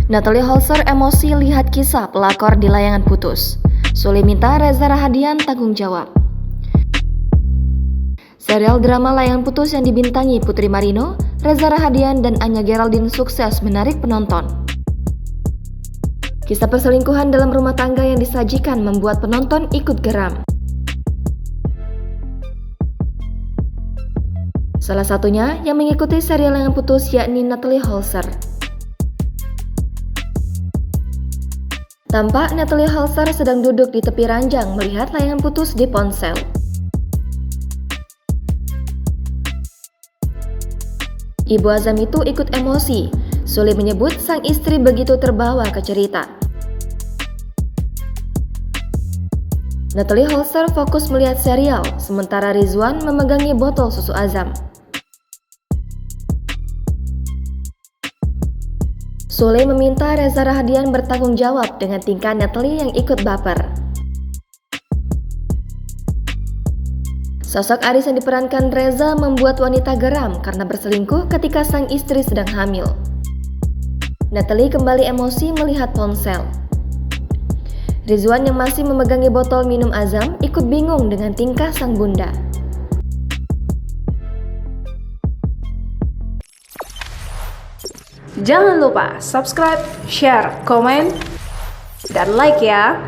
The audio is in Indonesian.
Natalie Holzer emosi lihat kisah pelakor di layangan putus. Sule minta Reza Rahadian tanggung jawab. Serial drama Layangan Putus yang dibintangi Putri Marino, Reza Rahadian, dan Anya Geraldine sukses menarik penonton. Kisah perselingkuhan dalam rumah tangga yang disajikan membuat penonton ikut geram. Salah satunya yang mengikuti serial Layangan Putus yakni Natalie Holzer. Tampak Natalie Holzer sedang duduk di tepi ranjang melihat layangan putus di ponsel. Ibu Azam itu ikut emosi. Sule menyebut sang istri begitu terbawa ke cerita. Natalie Holzer fokus melihat serial, sementara Rizwan memegangi botol susu Azam. Sule meminta Reza Rahadian bertanggung jawab dengan tingkah Natalie yang ikut baper. Sosok Aris yang diperankan Reza membuat wanita geram karena berselingkuh ketika sang istri sedang hamil. Natalie kembali emosi melihat ponsel. Rizwan yang masih memegangi botol minum Azam ikut bingung dengan tingkah sang bunda. Jangan lupa subscribe, share, komen, dan like ya!